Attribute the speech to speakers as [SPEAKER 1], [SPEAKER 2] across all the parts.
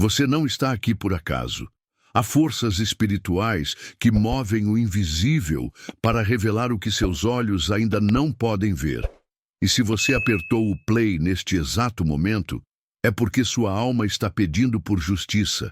[SPEAKER 1] Você não está aqui por acaso. Há forças espirituais que movem o invisível para revelar o que seus olhos ainda não podem ver. E se você apertou o play neste exato momento, é porque sua alma está pedindo por justiça.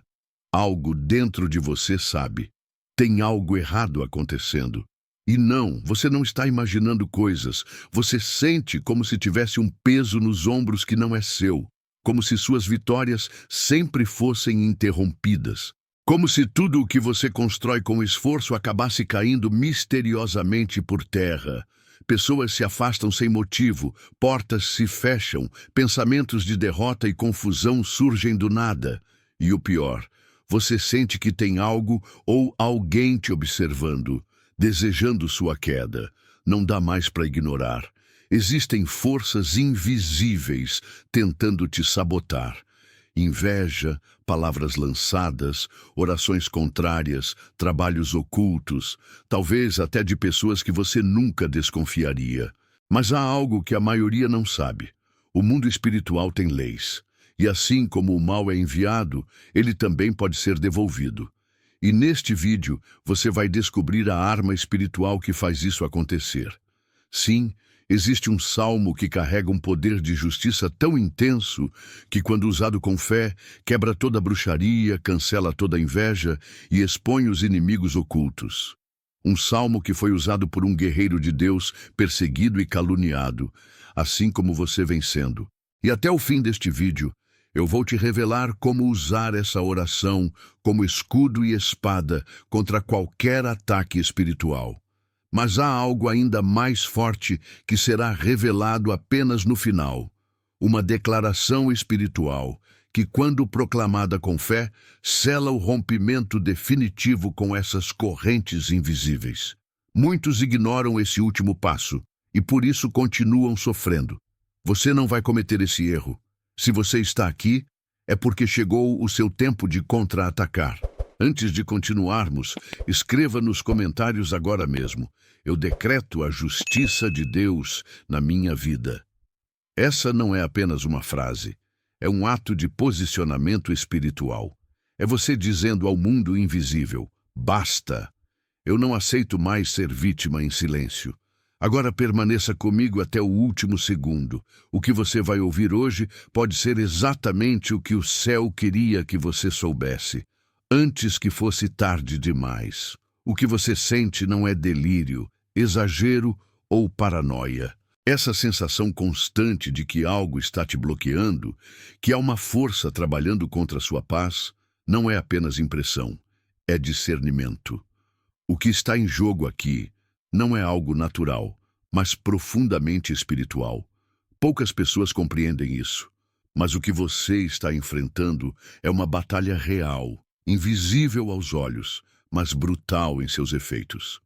[SPEAKER 1] Algo dentro de você sabe. Tem algo errado acontecendo. E não, você não está imaginando coisas. Você sente como se tivesse um peso nos ombros que não é seu. Como se suas vitórias sempre fossem interrompidas. Como se tudo o que você constrói com esforço acabasse caindo misteriosamente por terra. Pessoas se afastam sem motivo, portas se fecham, pensamentos de derrota e confusão surgem do nada. E o pior, você sente que tem algo ou alguém te observando, desejando sua queda. Não dá mais para ignorar. Existem forças invisíveis tentando te sabotar. Inveja, palavras lançadas, orações contrárias, trabalhos ocultos, talvez até de pessoas que você nunca desconfiaria. Mas há algo que a maioria não sabe. O mundo espiritual tem leis. E assim como o mal é enviado, ele também pode ser devolvido. E neste vídeo, você vai descobrir a arma espiritual que faz isso acontecer. Sim, existe um salmo que carrega um poder de justiça tão intenso que, quando usado com fé, quebra toda bruxaria, cancela toda inveja e expõe os inimigos ocultos. Um salmo que foi usado por um guerreiro de Deus perseguido e caluniado, assim como você vem sendo. E até o fim deste vídeo, eu vou te revelar como usar essa oração como escudo e espada contra qualquer ataque espiritual. Mas há algo ainda mais forte que será revelado apenas no final. Uma declaração espiritual que, quando proclamada com fé, sela o rompimento definitivo com essas correntes invisíveis. Muitos ignoram esse último passo e por isso continuam sofrendo. Você não vai cometer esse erro. Se você está aqui, é porque chegou o seu tempo de contra-atacar. Antes de continuarmos, escreva nos comentários agora mesmo: eu decreto a justiça de Deus na minha vida. Essa não é apenas uma frase, é um ato de posicionamento espiritual. É você dizendo ao mundo invisível: basta, eu não aceito mais ser vítima em silêncio. Agora permaneça comigo até o último segundo. O que você vai ouvir hoje pode ser exatamente o que o céu queria que você soubesse, antes que fosse tarde demais. O que você sente não é delírio, exagero ou paranoia. Essa sensação constante de que algo está te bloqueando, que há uma força trabalhando contra a sua paz, não é apenas impressão, é discernimento. O que está em jogo aqui não é algo natural, mas profundamente espiritual. Poucas pessoas compreendem isso, mas o que você está enfrentando é uma batalha real, invisível aos olhos, mas brutal em seus efeitos.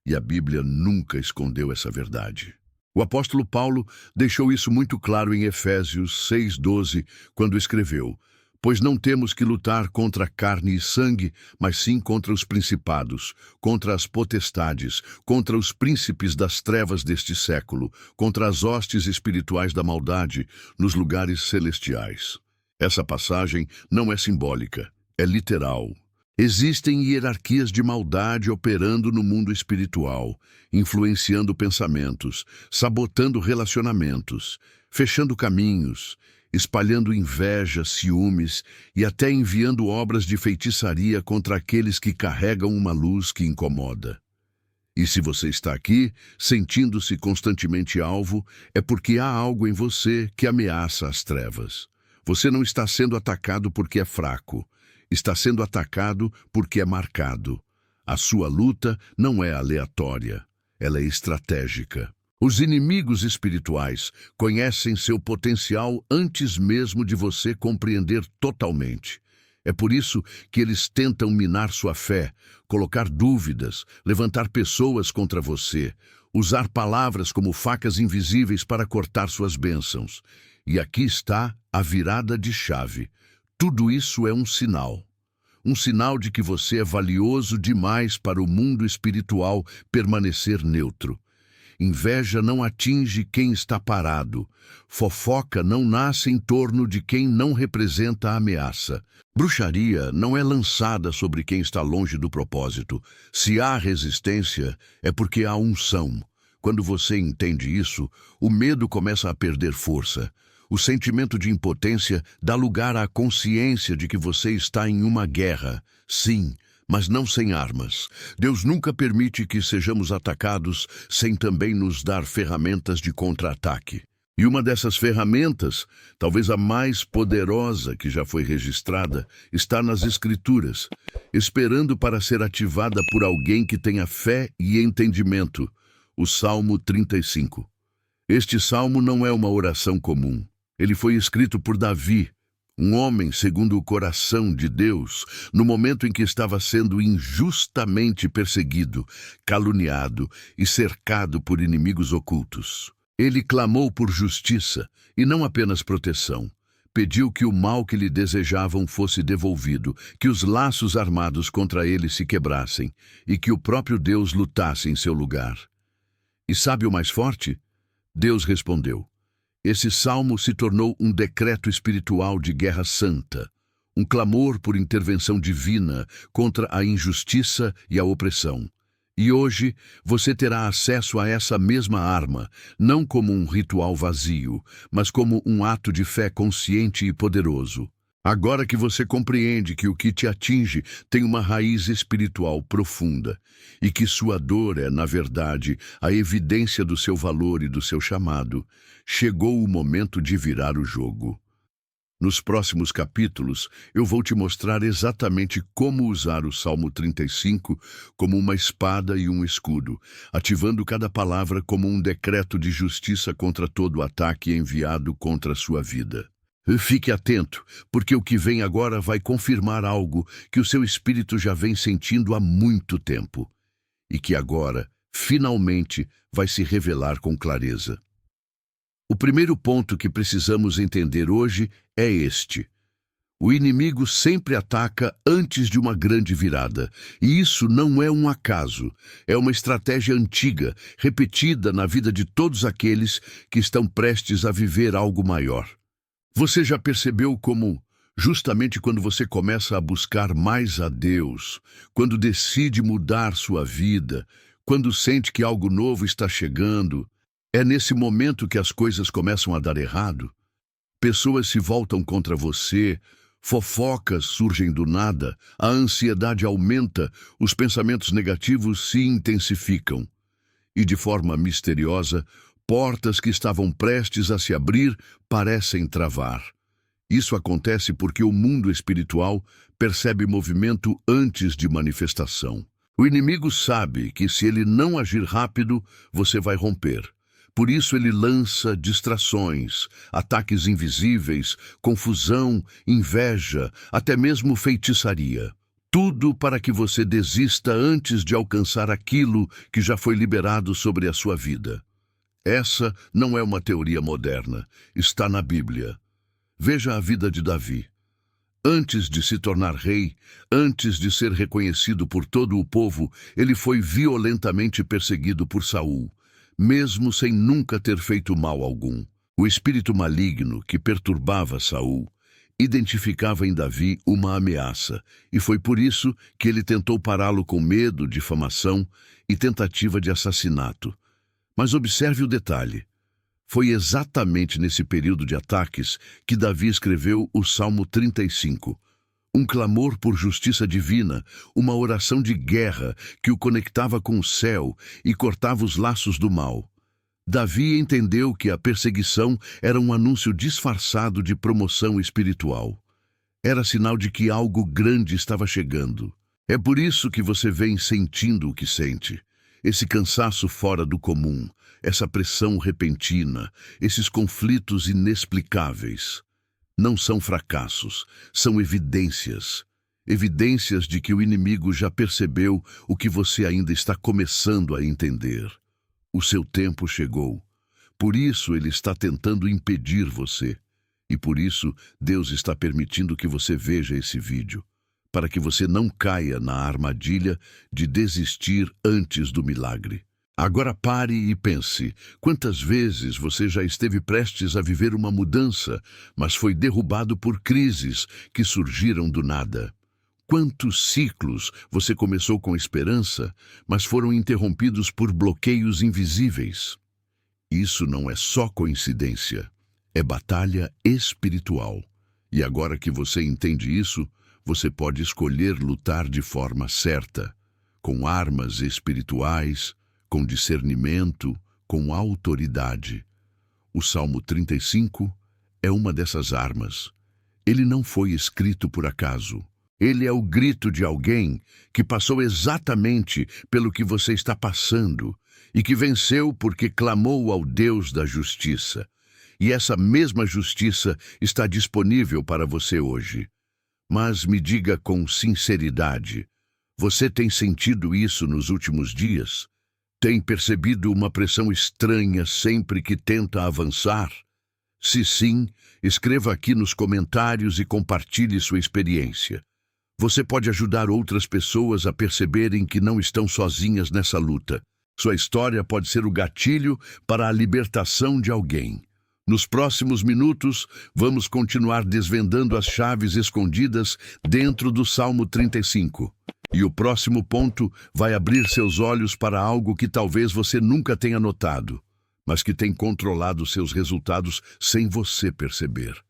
[SPEAKER 1] E a Bíblia nunca escondeu essa verdade. O apóstolo Paulo deixou isso muito claro em Efésios 6:12, quando escreveu: pois não temos que lutar contra carne e sangue, mas sim contra os principados, contra as potestades, contra os príncipes das trevas deste século, contra as hostes espirituais da maldade nos lugares celestiais. Essa passagem não é simbólica, é literal. Existem hierarquias de maldade operando no mundo espiritual, influenciando pensamentos, sabotando relacionamentos, fechando caminhos, espalhando inveja, ciúmes e até enviando obras de feitiçaria contra aqueles que carregam uma luz que incomoda. E se você está aqui, sentindo-se constantemente alvo, é porque há algo em você que ameaça as trevas. Você não está sendo atacado porque é fraco, está sendo atacado porque é marcado. A sua luta não é aleatória, ela é estratégica. Os inimigos espirituais conhecem seu potencial antes mesmo de você compreender totalmente. É por isso que eles tentam minar sua fé, colocar dúvidas, levantar pessoas contra você, usar palavras como facas invisíveis para cortar suas bênçãos. E aqui está a virada de chave. Tudo isso é um sinal. Um sinal de que você é valioso demais para o mundo espiritual permanecer neutro. Inveja não atinge quem está parado. Fofoca não nasce em torno de quem não representa a ameaça. Bruxaria não é lançada sobre quem está longe do propósito. Se há resistência, é porque há unção. Quando você entende isso, o medo começa a perder força. O sentimento de impotência dá lugar à consciência de que você está em uma guerra. Sim, mas não sem armas. Deus nunca permite que sejamos atacados sem também nos dar ferramentas de contra-ataque. E uma dessas ferramentas, talvez a mais poderosa que já foi registrada, está nas Escrituras, esperando para ser ativada por alguém que tenha fé e entendimento. O Salmo 35. Este salmo não é uma oração comum. Ele foi escrito por Davi, um homem segundo o coração de Deus, no momento em que estava sendo injustamente perseguido, caluniado e cercado por inimigos ocultos. Ele clamou por justiça e não apenas proteção. Pediu que o mal que lhe desejavam fosse devolvido, que os laços armados contra ele se quebrassem e que o próprio Deus lutasse em seu lugar. E sabe o mais forte? Deus respondeu. Esse salmo se tornou um decreto espiritual de guerra santa, um clamor por intervenção divina contra a injustiça e a opressão. E hoje você terá acesso a essa mesma arma, não como um ritual vazio, mas como um ato de fé consciente e poderoso. Agora que você compreende que o que te atinge tem uma raiz espiritual profunda e que sua dor é, na verdade, a evidência do seu valor e do seu chamado, chegou o momento de virar o jogo. Nos próximos capítulos, eu vou te mostrar exatamente como usar o Salmo 35 como uma espada e um escudo, ativando cada palavra como um decreto de justiça contra todo ataque enviado contra a sua vida. Fique atento, porque o que vem agora vai confirmar algo que o seu espírito já vem sentindo há muito tempo e que agora, finalmente, vai se revelar com clareza. O primeiro ponto que precisamos entender hoje é este. O inimigo sempre ataca antes de uma grande virada, e isso não é um acaso, é uma estratégia antiga, repetida na vida de todos aqueles que estão prestes a viver algo maior. Você já percebeu como, justamente quando você começa a buscar mais a Deus, quando decide mudar sua vida, quando sente que algo novo está chegando, é nesse momento que as coisas começam a dar errado? Pessoas se voltam contra você, fofocas surgem do nada, a ansiedade aumenta, os pensamentos negativos se intensificam. E de forma misteriosa, portas que estavam prestes a se abrir parecem travar. Isso acontece porque o mundo espiritual percebe movimento antes de manifestação. O inimigo sabe que se ele não agir rápido, você vai romper. Por isso ele lança distrações, ataques invisíveis, confusão, inveja, até mesmo feitiçaria. Tudo para que você desista antes de alcançar aquilo que já foi liberado sobre a sua vida. Essa não é uma teoria moderna, está na Bíblia. Veja a vida de Davi. Antes de se tornar rei, antes de ser reconhecido por todo o povo, ele foi violentamente perseguido por Saul, mesmo sem nunca ter feito mal algum. O espírito maligno que perturbava Saul identificava em Davi uma ameaça, e foi por isso que ele tentou pará-lo com medo, difamação e tentativa de assassinato. Mas observe o detalhe. Foi exatamente nesse período de ataques que Davi escreveu o Salmo 35, um clamor por justiça divina, uma oração de guerra que o conectava com o céu e cortava os laços do mal. Davi entendeu que a perseguição era um anúncio disfarçado de promoção espiritual. Era sinal de que algo grande estava chegando. É por isso que você vem sentindo o que sente. Esse cansaço fora do comum, essa pressão repentina, esses conflitos inexplicáveis. Não são fracassos, são evidências. Evidências de que o inimigo já percebeu o que você ainda está começando a entender. O seu tempo chegou. Por isso ele está tentando impedir você. E por isso Deus está permitindo que você veja esse vídeo, para que você não caia na armadilha de desistir antes do milagre. Agora pare e pense, quantas vezes você já esteve prestes a viver uma mudança, mas foi derrubado por crises que surgiram do nada? Quantos ciclos você começou com esperança, mas foram interrompidos por bloqueios invisíveis? Isso não é só coincidência, é batalha espiritual. E agora que você entende isso, você pode escolher lutar de forma certa, com armas espirituais, com discernimento, com autoridade. O Salmo 35 é uma dessas armas. Ele não foi escrito por acaso. Ele é o grito de alguém que passou exatamente pelo que você está passando e que venceu porque clamou ao Deus da justiça. E essa mesma justiça está disponível para você hoje. Mas me diga com sinceridade, você tem sentido isso nos últimos dias? Tem percebido uma pressão estranha sempre que tenta avançar? Se sim, escreva aqui nos comentários e compartilhe sua experiência. Você pode ajudar outras pessoas a perceberem que não estão sozinhas nessa luta. Sua história pode ser o gatilho para a libertação de alguém. Nos próximos minutos, vamos continuar desvendando as chaves escondidas dentro do Salmo 35. E o próximo ponto vai abrir seus olhos para algo que talvez você nunca tenha notado, mas que tem controlado seus resultados sem você perceber.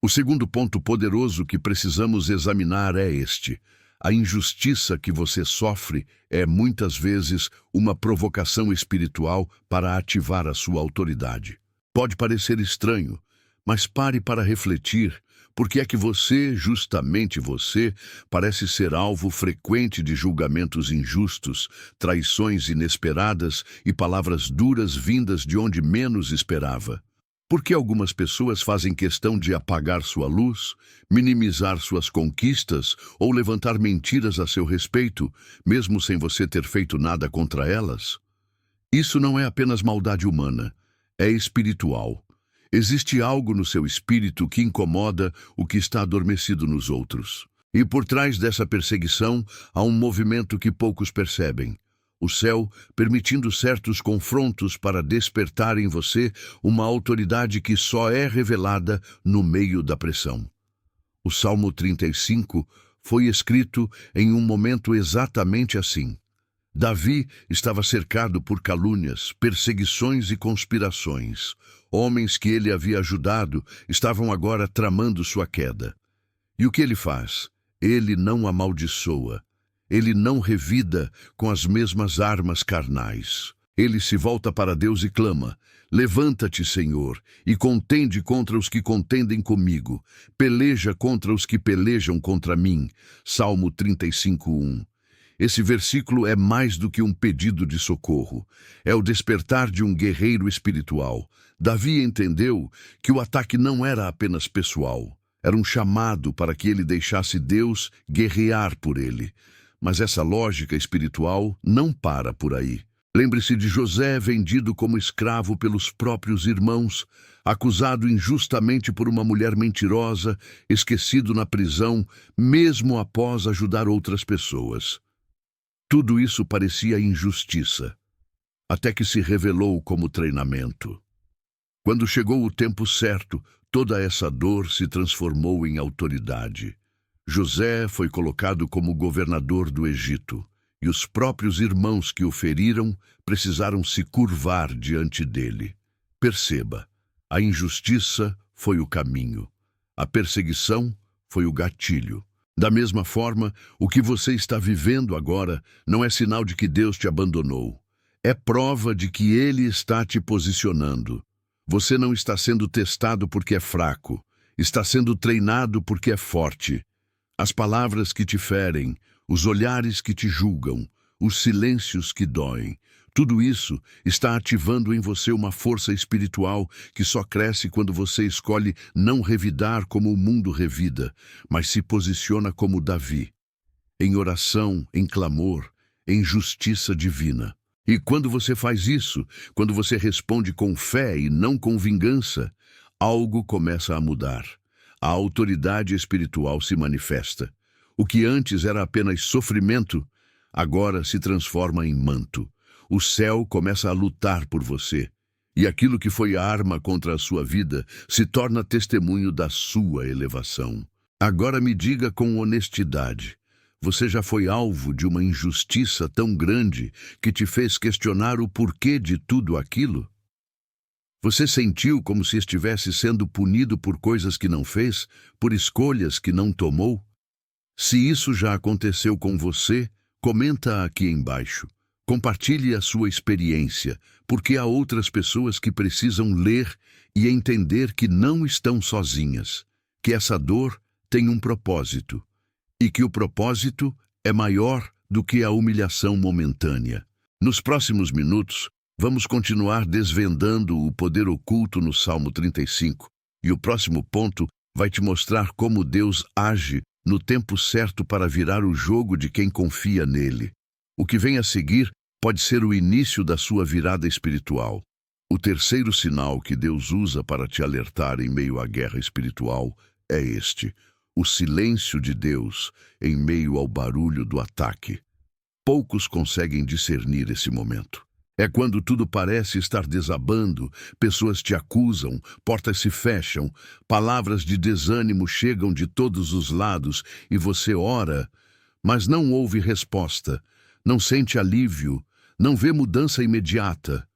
[SPEAKER 1] O segundo ponto poderoso que precisamos examinar é este. A injustiça que você sofre é muitas vezes uma provocação espiritual para ativar a sua autoridade. Pode parecer estranho, mas pare para refletir. Por que é que você, justamente você, parece ser alvo frequente de julgamentos injustos, traições inesperadas e palavras duras vindas de onde menos esperava? Por que algumas pessoas fazem questão de apagar sua luz, minimizar suas conquistas ou levantar mentiras a seu respeito, mesmo sem você ter feito nada contra elas? Isso não é apenas maldade humana, é espiritual. Existe algo no seu espírito que incomoda o que está adormecido nos outros. E por trás dessa perseguição há um movimento que poucos percebem. O céu permitindo certos confrontos para despertar em você uma autoridade que só é revelada no meio da pressão. O Salmo 35 foi escrito em um momento exatamente assim. Davi estava cercado por calúnias, perseguições e conspirações. Homens que ele havia ajudado estavam agora tramando sua queda. E o que ele faz? Ele não amaldiçoa. Ele não revida com as mesmas armas carnais. Ele se volta para Deus e clama: levanta-te, Senhor, e contende contra os que contendem comigo. Peleja contra os que pelejam contra mim. Salmo 35:1. Esse versículo é mais do que um pedido de socorro. É o despertar de um guerreiro espiritual. Davi entendeu que o ataque não era apenas pessoal. Era um chamado para que ele deixasse Deus guerrear por ele. Mas essa lógica espiritual não para por aí. Lembre-se de José, vendido como escravo pelos próprios irmãos, acusado injustamente por uma mulher mentirosa, esquecido na prisão, mesmo após ajudar outras pessoas. Tudo isso parecia injustiça, até que se revelou como treinamento. Quando chegou o tempo certo, toda essa dor se transformou em autoridade. José foi colocado como governador do Egito, e os próprios irmãos que o feriram precisaram se curvar diante dele. Perceba, a injustiça foi o caminho, a perseguição foi o gatilho. Da mesma forma, o que você está vivendo agora não é sinal de que Deus te abandonou. É prova de que Ele está te posicionando. Você não está sendo testado porque é fraco, está sendo treinado porque é forte. As palavras que te ferem, os olhares que te julgam, os silêncios que doem, tudo isso está ativando em você uma força espiritual que só cresce quando você escolhe não revidar como o mundo revida, mas se posiciona como Davi, em oração, em clamor, em justiça divina. E quando você faz isso, quando você responde com fé e não com vingança, algo começa a mudar. A autoridade espiritual se manifesta. O que antes era apenas sofrimento, agora se transforma em manto. o céu começa a lutar por você. E aquilo que foi arma contra a sua vida se torna testemunho da sua elevação. Agora me diga com honestidade, você já foi alvo de uma injustiça tão grande que te fez questionar o porquê de tudo aquilo? Você sentiu como se estivesse sendo punido por coisas que não fez, por escolhas que não tomou? Se isso já aconteceu com você, comenta aqui embaixo. Compartilhe a sua experiência, porque há outras pessoas que precisam ler e entender que não estão sozinhas, que essa dor tem um propósito, e que o propósito é maior do que a humilhação momentânea. Nos próximos minutos, vamos continuar desvendando o poder oculto no Salmo 35, e o próximo ponto vai te mostrar como Deus age no tempo certo para virar o jogo de quem confia nele. O que vem a seguir pode ser o início da sua virada espiritual. O terceiro sinal que Deus usa para te alertar em meio à guerra espiritual é este: o silêncio de Deus em meio ao barulho do ataque. Poucos conseguem discernir esse momento. É quando tudo parece estar desabando, pessoas te acusam, portas se fecham, palavras de desânimo chegam de todos os lados e você ora, mas não ouve resposta, não sente alívio, não vê mudança imediata.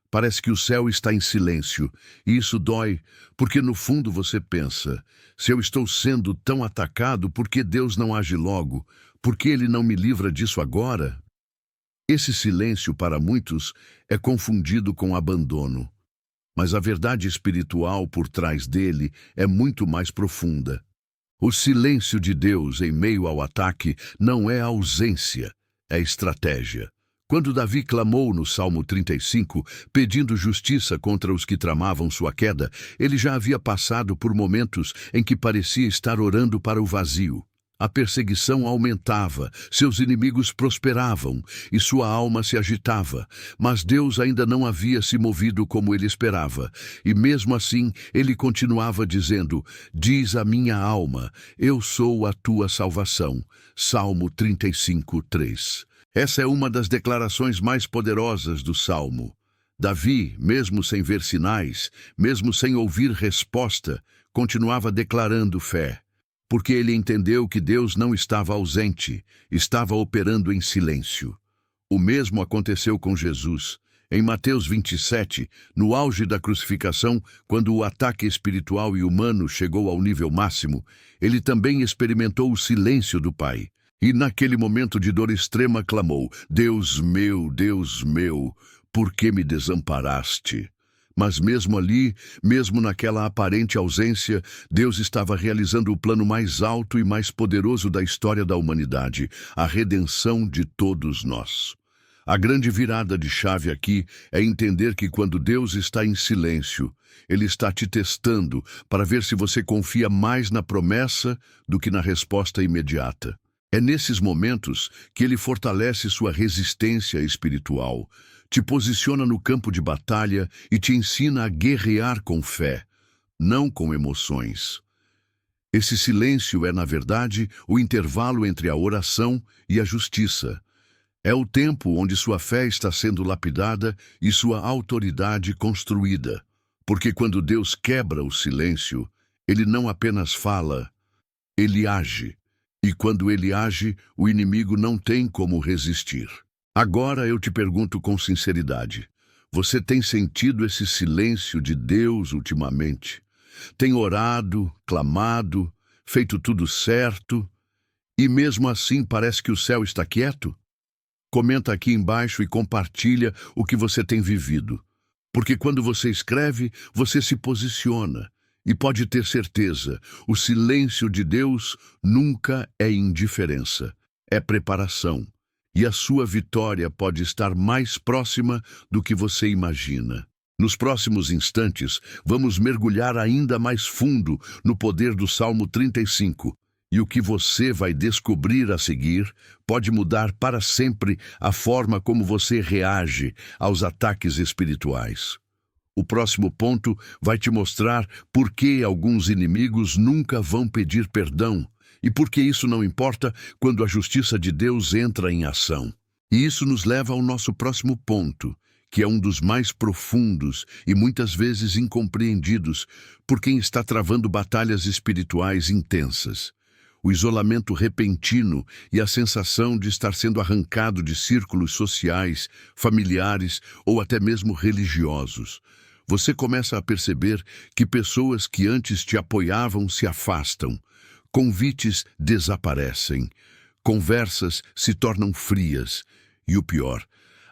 [SPEAKER 1] Parece que o céu está em silêncio, e isso dói, porque no fundo você pensa: se eu estou sendo tão atacado, por que Deus não age logo? Por que Ele não me livra disso agora? Esse silêncio, para muitos, é confundido com abandono. Mas a verdade espiritual por trás dele é muito mais profunda. O silêncio de Deus em meio ao ataque não é ausência, é estratégia. Quando Davi clamou no Salmo 35, pedindo justiça contra os que tramavam sua queda, ele já havia passado por momentos em que parecia estar orando para o vazio. A perseguição aumentava, seus inimigos prosperavam e sua alma se agitava, mas Deus ainda não havia se movido como ele esperava, e mesmo assim ele continuava dizendo: diz a minha alma, eu sou a tua salvação. Salmo 35, 3. Essa é uma das declarações mais poderosas do Salmo. Davi, mesmo sem ver sinais, mesmo sem ouvir resposta, continuava declarando fé. Porque ele entendeu que Deus não estava ausente, estava operando em silêncio. O mesmo aconteceu com Jesus. Em Mateus 27, no auge da crucificação, quando o ataque espiritual e humano chegou ao nível máximo, ele também experimentou o silêncio do Pai. E naquele momento de dor extrema clamou: Deus meu, por que me desamparaste? Mas mesmo ali, mesmo naquela aparente ausência, Deus estava realizando o plano mais alto e mais poderoso da história da humanidade, a redenção de todos nós. A grande virada de chave aqui é entender que quando Deus está em silêncio, Ele está te testando para ver se você confia mais na promessa do que na resposta imediata. É nesses momentos que Ele fortalece sua resistência espiritual, te posiciona no campo de batalha e te ensina a guerrear com fé, não com emoções. Esse silêncio é, na verdade, o intervalo entre a oração e a justiça. É o tempo onde sua fé está sendo lapidada e sua autoridade construída. Porque quando Deus quebra o silêncio, Ele não apenas fala, Ele age. E quando Ele age, o inimigo não tem como resistir. Agora eu te pergunto com sinceridade: você tem sentido esse silêncio de Deus ultimamente? Tem orado, clamado, feito tudo certo, e mesmo assim parece que o céu está quieto? Comenta aqui embaixo e compartilha o que você tem vivido. Porque quando você escreve, você se posiciona. E pode ter certeza, o silêncio de Deus nunca é indiferença, é preparação. E a sua vitória pode estar mais próxima do que você imagina. Nos próximos instantes, vamos mergulhar ainda mais fundo no poder do Salmo 35. E o que você vai descobrir a seguir pode mudar para sempre a forma como você reage aos ataques espirituais. O próximo ponto vai te mostrar por que alguns inimigos nunca vão pedir perdão. E por que isso não importa quando a justiça de Deus entra em ação. E isso nos leva ao nosso próximo ponto, que é um dos mais profundos e muitas vezes incompreendidos por quem está travando batalhas espirituais intensas. O isolamento repentino e a sensação de estar sendo arrancado de círculos sociais, familiares ou até mesmo religiosos. Você começa a perceber que pessoas que antes te apoiavam se afastam, convites desaparecem, conversas se tornam frias e o pior,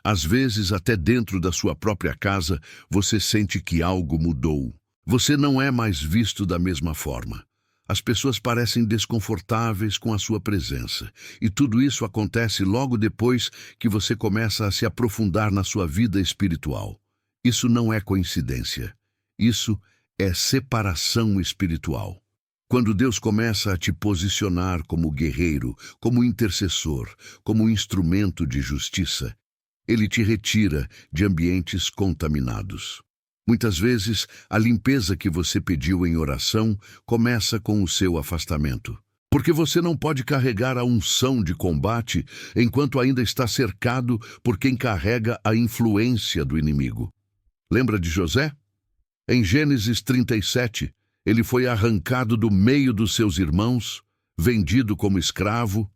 [SPEAKER 1] às vezes até dentro da sua própria casa você sente que algo mudou. Você não é mais visto da mesma forma. As pessoas parecem desconfortáveis com a sua presença, e tudo isso acontece logo depois que você começa a se aprofundar na sua vida espiritual. Isso não é coincidência. Isso é separação espiritual. Quando Deus começa a te posicionar como guerreiro, como intercessor, como instrumento de justiça, Ele te retira de ambientes contaminados. Muitas vezes, a limpeza que você pediu em oração começa com o seu afastamento. Porque você não pode carregar a unção de combate enquanto ainda está cercado por quem carrega a influência do inimigo. Lembra de José? Em Gênesis 37, ele foi arrancado do meio dos seus irmãos, vendido como escravo,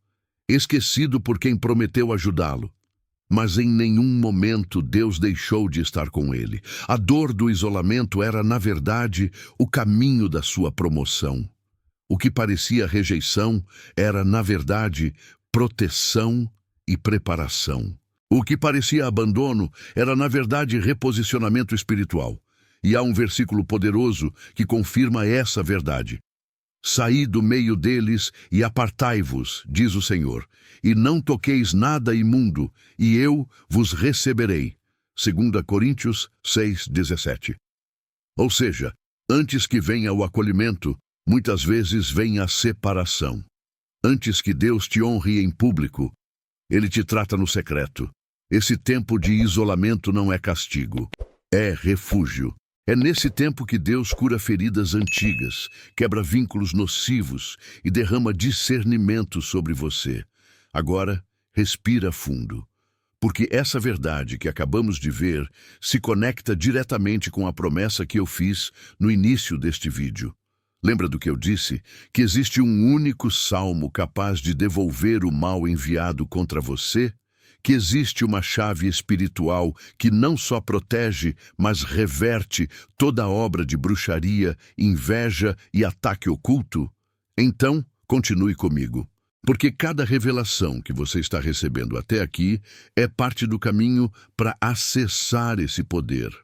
[SPEAKER 1] esquecido por quem prometeu ajudá-lo. Mas em nenhum momento Deus deixou de estar com ele. A dor do isolamento era, na verdade, o caminho da sua promoção. O que parecia rejeição era, na verdade, proteção e preparação. O que parecia abandono era, na verdade, reposicionamento espiritual. E há um versículo poderoso que confirma essa verdade. Saí do meio deles e apartai-vos, diz o Senhor, e não toqueis nada imundo, e eu vos receberei. 2 Coríntios 6:17. Ou seja, antes que venha o acolhimento, muitas vezes vem a separação. Antes que Deus te honre em público, Ele te trata no secreto. Esse tempo de isolamento não é castigo, é refúgio. É nesse tempo que Deus cura feridas antigas, quebra vínculos nocivos e derrama discernimento sobre você. Agora, respira fundo, porque essa verdade que acabamos de ver se conecta diretamente com a promessa que eu fiz no início deste vídeo. Lembra do que eu disse? Que existe um único salmo capaz de devolver o mal enviado contra você? Que existe uma chave espiritual que não só protege, mas reverte toda obra de bruxaria, inveja e ataque oculto? Então, continue comigo, porque cada revelação que você está recebendo até aqui é parte do caminho para acessar esse poder.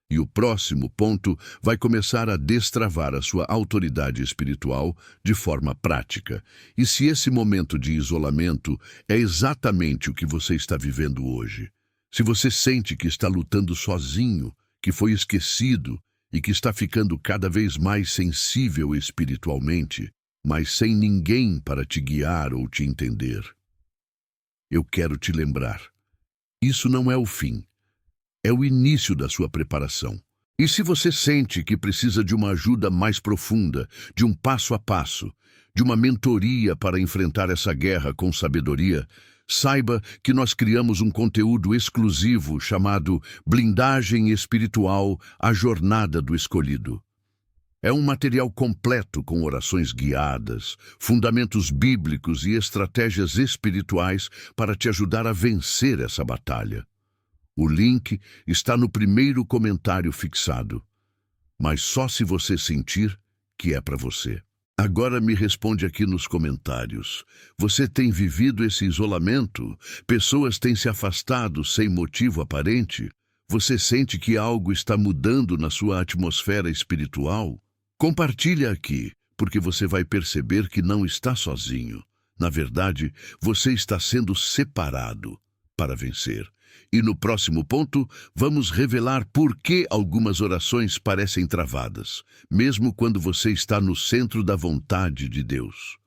[SPEAKER 1] E o próximo ponto vai começar a destravar a sua autoridade espiritual de forma prática. E se esse momento de isolamento é exatamente o que você está vivendo hoje, se você sente que está lutando sozinho, que foi esquecido e que está ficando cada vez mais sensível espiritualmente, mas sem ninguém para te guiar ou te entender, eu quero te lembrar, isso não é o fim. É o início da sua preparação. E se você sente que precisa de uma ajuda mais profunda, de um passo a passo, de uma mentoria para enfrentar essa guerra com sabedoria, saiba que nós criamos um conteúdo exclusivo chamado Blindagem Espiritual, a Jornada do Escolhido. É um material completo com orações guiadas, fundamentos bíblicos e estratégias espirituais para te ajudar a vencer essa batalha. O link está no primeiro comentário fixado, mas só se você sentir que é para você. Agora me responde aqui nos comentários. Você tem vivido esse isolamento? Pessoas têm se afastado sem motivo aparente? Você sente que algo está mudando na sua atmosfera espiritual? Compartilha aqui, porque você vai perceber que não está sozinho. Na verdade, você está sendo separado para vencer. E no próximo ponto, vamos revelar por que algumas orações parecem travadas, mesmo quando você está no centro da vontade de Deus.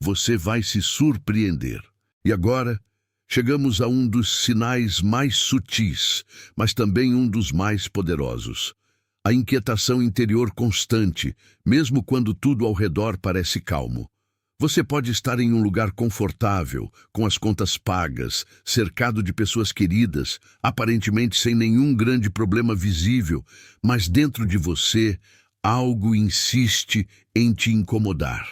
[SPEAKER 1] Você vai se surpreender. E agora, chegamos a um dos sinais mais sutis, mas também um dos mais poderosos. A inquietação interior constante, mesmo quando tudo ao redor parece calmo. Você pode estar em um lugar confortável, com as contas pagas, cercado de pessoas queridas, aparentemente sem nenhum grande problema visível, mas dentro de você, algo insiste em te incomodar.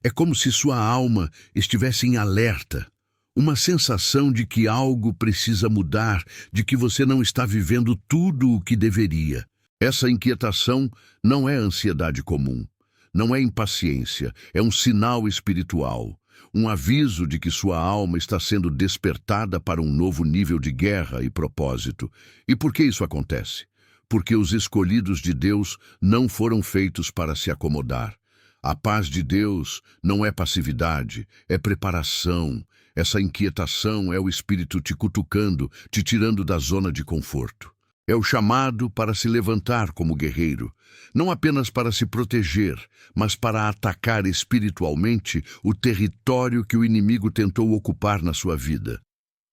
[SPEAKER 1] É como se sua alma estivesse em alerta, uma sensação de que algo precisa mudar, de que você não está vivendo tudo o que deveria. Essa inquietação não é ansiedade comum. Não é impaciência, é um sinal espiritual, um aviso de que sua alma está sendo despertada para um novo nível de guerra e propósito. E por que isso acontece? Porque os escolhidos de Deus não foram feitos para se acomodar. A paz de Deus não é passividade, é preparação. Essa inquietação é o Espírito te cutucando, te tirando da zona de conforto. É o chamado para se levantar como guerreiro, não apenas para se proteger, mas para atacar espiritualmente o território que o inimigo tentou ocupar na sua vida.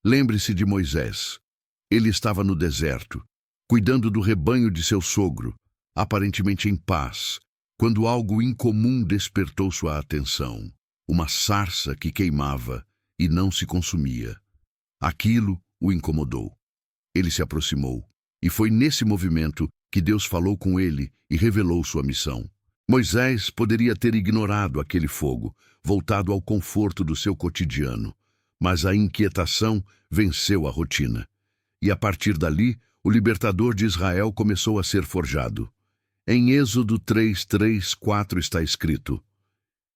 [SPEAKER 1] Lembre-se de Moisés. Ele estava no deserto, cuidando do rebanho de seu sogro, aparentemente em paz, quando algo incomum despertou sua atenção. Uma sarça que queimava e não se consumia. Aquilo o incomodou. Ele se aproximou. E foi nesse movimento que Deus falou com ele e revelou sua missão. Moisés poderia ter ignorado aquele fogo, voltado ao conforto do seu cotidiano, mas a inquietação venceu a rotina. E a partir dali, o libertador de Israel começou a ser forjado. Em Êxodo 3:4 está escrito: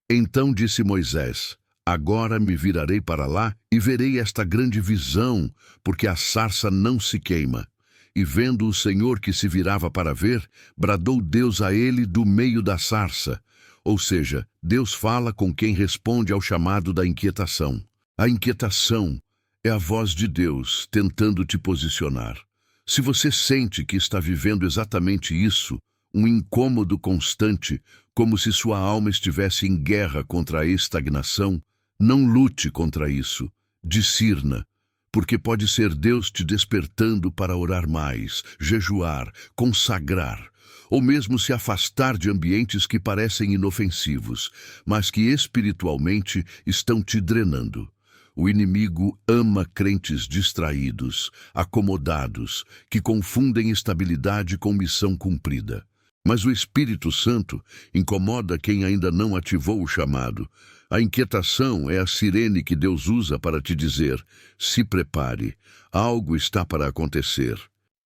[SPEAKER 1] Então disse Moisés: Agora me virarei para lá e verei esta grande visão, porque a sarça não se queima. E vendo o Senhor que se virava para ver, bradou Deus a ele do meio da sarça. Ou seja, Deus fala com quem responde ao chamado da inquietação. A inquietação é a voz de Deus tentando te posicionar. Se você sente que está vivendo exatamente isso, um incômodo constante, como se sua alma estivesse em guerra contra a estagnação, não lute contra isso. Discirna. Porque pode ser Deus te despertando para orar mais, jejuar, consagrar, ou mesmo se afastar de ambientes que parecem inofensivos, mas que espiritualmente estão te drenando. O inimigo ama crentes distraídos, acomodados, que confundem estabilidade com missão cumprida. Mas o Espírito Santo incomoda quem ainda não ativou o chamado. A inquietação é a sirene que Deus usa para te dizer: se prepare, algo está para acontecer.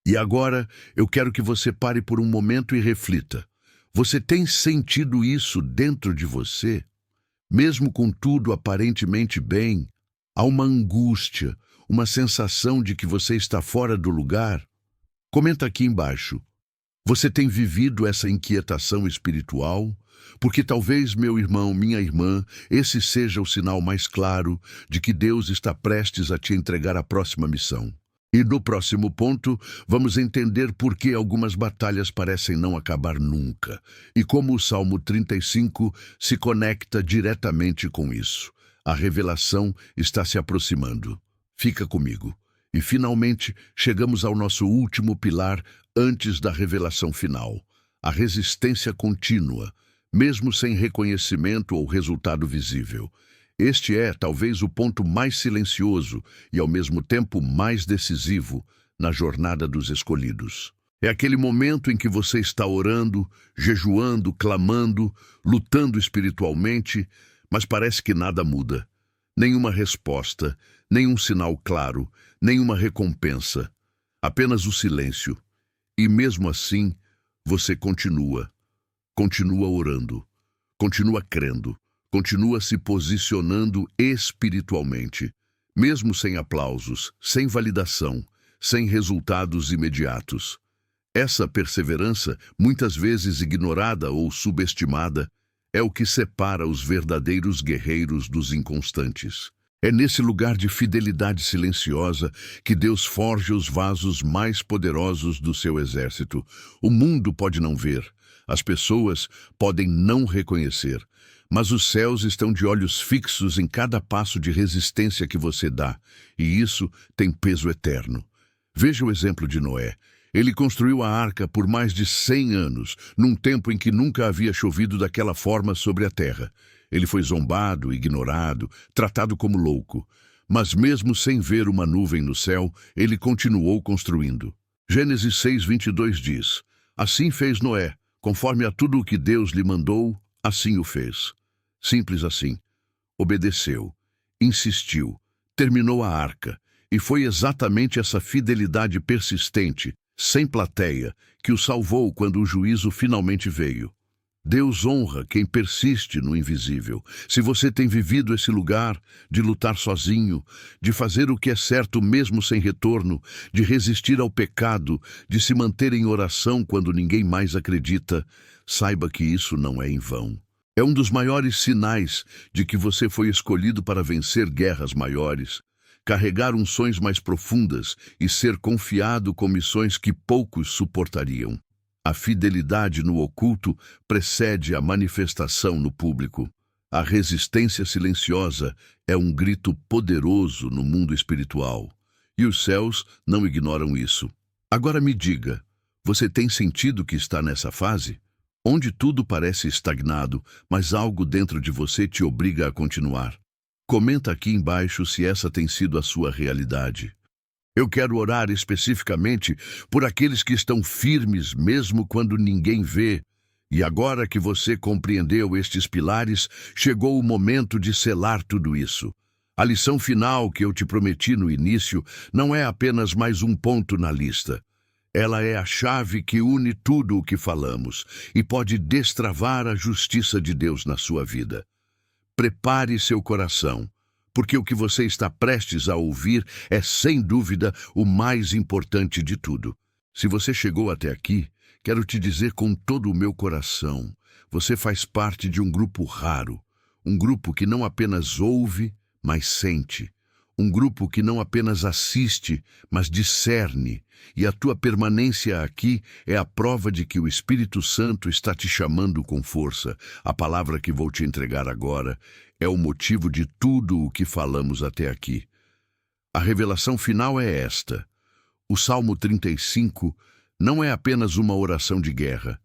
[SPEAKER 1] E agora eu quero que você pare por um momento e reflita. Você tem sentido isso dentro de você? Mesmo com tudo aparentemente bem, há uma angústia, uma sensação de que você está fora do lugar? Comenta aqui embaixo. Você tem vivido essa inquietação espiritual? Porque talvez, meu irmão, minha irmã, esse seja o sinal mais claro de que Deus está prestes a te entregar a próxima missão. E no próximo ponto, vamos entender por que algumas batalhas parecem não acabar nunca, e como o Salmo 35 se conecta diretamente com isso. A revelação está se aproximando. Fica comigo. E finalmente, chegamos ao nosso último pilar antes da revelação final, a resistência contínua, mesmo sem reconhecimento ou resultado visível. Este é, talvez, o ponto mais silencioso e, ao mesmo tempo, mais decisivo na jornada dos escolhidos. É aquele momento em que você está orando, jejuando, clamando, lutando espiritualmente, mas parece que nada muda. Nenhuma resposta, nenhum sinal claro, nenhuma recompensa. Apenas o silêncio. E mesmo assim, você continua orando, continua crendo, continua se posicionando espiritualmente, mesmo sem aplausos, sem validação, sem resultados imediatos. Essa perseverança, muitas vezes ignorada ou subestimada, é o que separa os verdadeiros guerreiros dos inconstantes. É nesse lugar de fidelidade silenciosa que Deus forja os vasos mais poderosos do seu exército. O mundo pode não ver, as pessoas podem não reconhecer, mas os céus estão de olhos fixos em cada passo de resistência que você dá, e isso tem peso eterno. Veja o exemplo de Noé. Ele construiu a arca por mais de 100 anos, num tempo em que nunca havia chovido daquela forma sobre a terra. Ele foi zombado, ignorado, tratado como louco. Mas mesmo sem ver uma nuvem no céu, ele continuou construindo. Gênesis 6:22 diz: Assim fez Noé, conforme a tudo o que Deus lhe mandou, assim o fez. Simples assim. Obedeceu, insistiu, terminou a arca. E foi exatamente essa fidelidade persistente, sem plateia, que o salvou quando o juízo finalmente veio. Deus honra quem persiste no invisível. Se você tem vivido esse lugar de lutar sozinho, de fazer o que é certo mesmo sem retorno, de resistir ao pecado, de se manter em oração quando ninguém mais acredita, saiba que isso não é em vão. É um dos maiores sinais de que você foi escolhido para vencer guerras maiores, carregar unções mais profundas e ser confiado com missões que poucos suportariam. A fidelidade no oculto precede a manifestação no público. A resistência silenciosa é um grito poderoso no mundo espiritual. E os céus não ignoram isso. Agora me diga, você tem sentido que está nessa fase? Onde tudo parece estagnado, mas algo dentro de você te obriga a continuar. Comenta aqui embaixo se essa tem sido a sua realidade. Eu quero orar especificamente por aqueles que estão firmes mesmo quando ninguém vê. E agora que você compreendeu estes pilares, chegou o momento de selar tudo isso. A lição final que eu te prometi no início não é apenas mais um ponto na lista. Ela é a chave que une tudo o que falamos e pode destravar a justiça de Deus na sua vida. Prepare seu coração, porque o que você está prestes a ouvir é, sem dúvida, o mais importante de tudo. Se você chegou até aqui, quero te dizer com todo o meu coração, você faz parte de um grupo raro, um grupo que não apenas ouve, mas sente, um grupo que não apenas assiste, mas discerne, e a tua permanência aqui é a prova de que o Espírito Santo está te chamando com força. A palavra que vou te entregar agora é o motivo de tudo o que falamos até aqui. A revelação final é esta. O Salmo 35 não é apenas uma oração de guerra.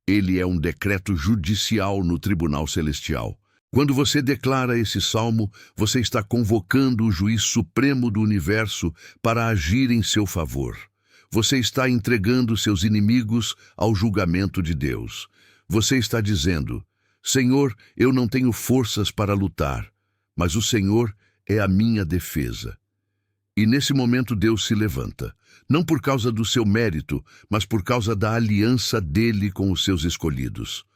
[SPEAKER 1] Ele é um decreto judicial no tribunal celestial. Quando você declara esse salmo, você está convocando o juiz supremo do universo para agir em seu favor. Você está entregando seus inimigos ao julgamento de Deus. Você está dizendo: Senhor, eu não tenho forças para lutar, mas o Senhor é a minha defesa. E nesse momento Deus se levanta, não por causa do seu mérito, mas por causa da aliança dele com os seus escolhidos.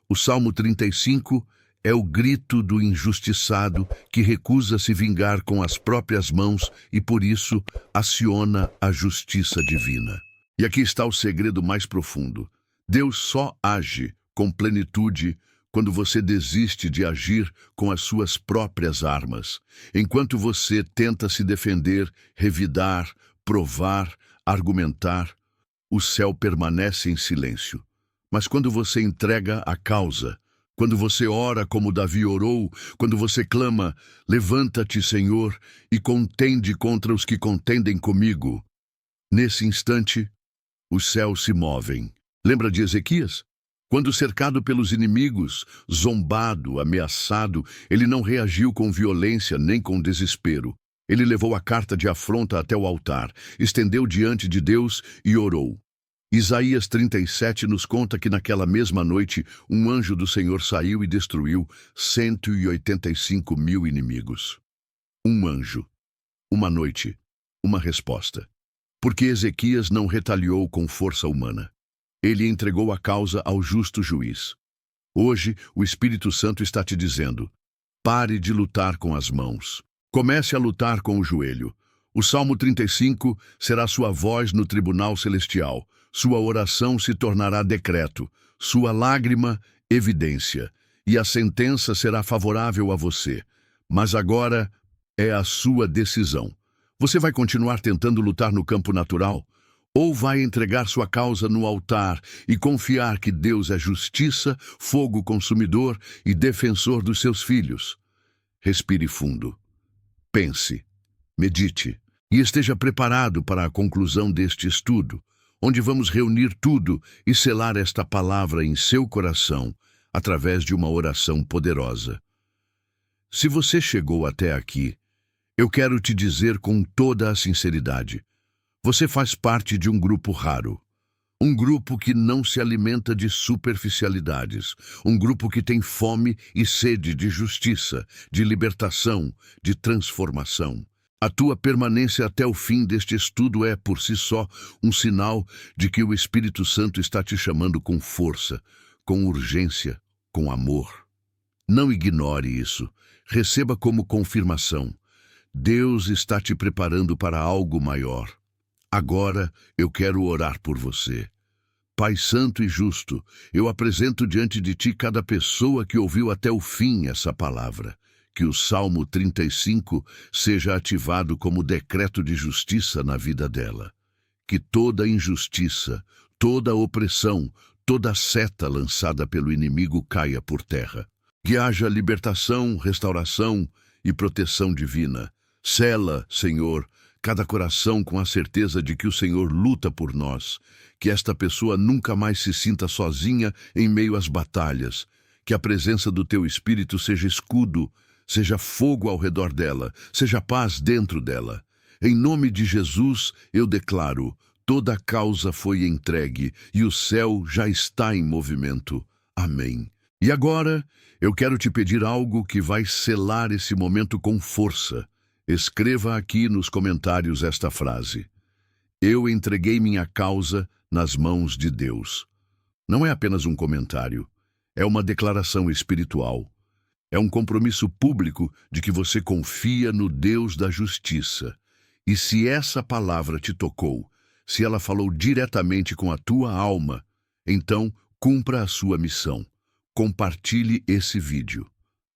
[SPEAKER 1] O Salmo 35 é o grito do injustiçado que recusa se vingar com as próprias mãos e, por isso, aciona a justiça divina. E aqui está o segredo mais profundo. Deus só age com plenitude quando você desiste de agir com as suas próprias armas. Enquanto você tenta se defender, revidar, provar, argumentar, o céu permanece em silêncio. Mas quando você entrega a causa, quando você ora como Davi orou, quando você clama, levanta-te, Senhor, e contende contra os que contendem comigo. Nesse instante, os céus se movem. Lembra de Ezequias? Quando cercado pelos inimigos, zombado, ameaçado, ele não reagiu com violência nem com desespero. Ele levou a carta de afronta até o altar, estendeu diante de Deus e orou. Isaías 37 nos conta que naquela mesma noite um anjo do Senhor saiu e destruiu 185.000 inimigos. Um anjo, uma noite, uma resposta. Porque Ezequias não retaliou com força humana. Ele entregou a causa ao justo juiz. Hoje, o Espírito Santo está te dizendo: pare de lutar com as mãos. Comece a lutar com o joelho. O Salmo 35 será sua voz no tribunal celestial. Sua oração se tornará decreto, sua lágrima, evidência, e a sentença será favorável a você. Mas agora é a sua decisão. Você vai continuar tentando lutar no campo natural? Ou vai entregar sua causa no altar e confiar que Deus é justiça, fogo consumidor e defensor dos seus filhos? Respire fundo. Pense, medite e esteja preparado para a conclusão deste estudo, onde vamos reunir tudo e selar esta palavra em seu coração através de uma oração poderosa. Se você chegou até aqui, eu quero te dizer com toda a sinceridade, você faz parte de um grupo raro. Um grupo que não se alimenta de superficialidades. Um grupo que tem fome e sede de justiça, de libertação, de transformação. A tua permanência até o fim deste estudo é, por si só, um sinal de que o Espírito Santo está te chamando com força, com urgência, com amor. Não ignore isso. Receba como confirmação. Deus está te preparando para algo maior. Agora eu quero orar por você. Pai Santo e Justo, eu apresento diante de Ti cada pessoa que ouviu até o fim essa palavra. Que o Salmo 35 seja ativado como decreto de justiça na vida dela. Que toda injustiça, toda opressão, toda seta lançada pelo inimigo caia por terra. Que haja libertação, restauração e proteção divina. Sela, Senhor, cada coração com a certeza de que o Senhor luta por nós, que esta pessoa nunca mais se sinta sozinha em meio às batalhas, que a presença do Teu Espírito seja escudo, seja fogo ao redor dela, seja paz dentro dela. Em nome de Jesus, eu declaro, toda a causa foi entregue e o céu já está em movimento. Amém. E agora, eu quero te pedir algo que vai selar esse momento com força. Escreva aqui nos comentários esta frase. Eu entreguei minha causa nas mãos de Deus. Não é apenas um comentário, é uma declaração espiritual. É um compromisso público de que você confia no Deus da justiça. E se essa palavra te tocou, se ela falou diretamente com a tua alma, então cumpra a sua missão. Compartilhe esse vídeo.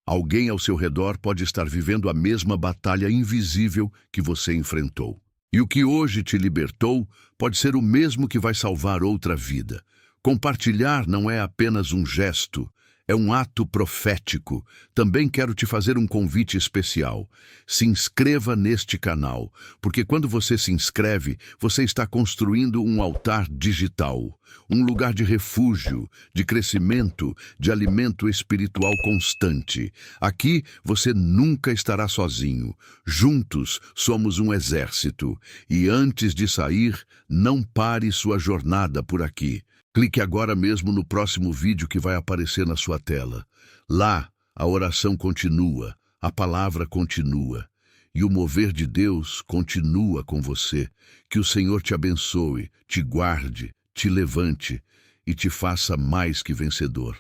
[SPEAKER 1] Alguém ao seu redor pode estar vivendo a mesma batalha invisível que você enfrentou. E o que hoje te libertou pode ser o mesmo que vai salvar outra vida. Compartilhar não é apenas um gesto, é um ato profético. Também quero te fazer um convite especial. Se inscreva neste canal, porque quando você se inscreve, você está construindo um altar digital, um lugar de refúgio, de crescimento, de alimento espiritual constante. Aqui você nunca estará sozinho. Juntos somos um exército. E antes de sair, não pare sua jornada por aqui. Clique agora mesmo no próximo vídeo que vai aparecer na sua tela. Lá, a oração continua, a palavra continua e o mover de Deus continua com você. Que o Senhor te abençoe, te guarde, te levante e te faça mais que vencedor.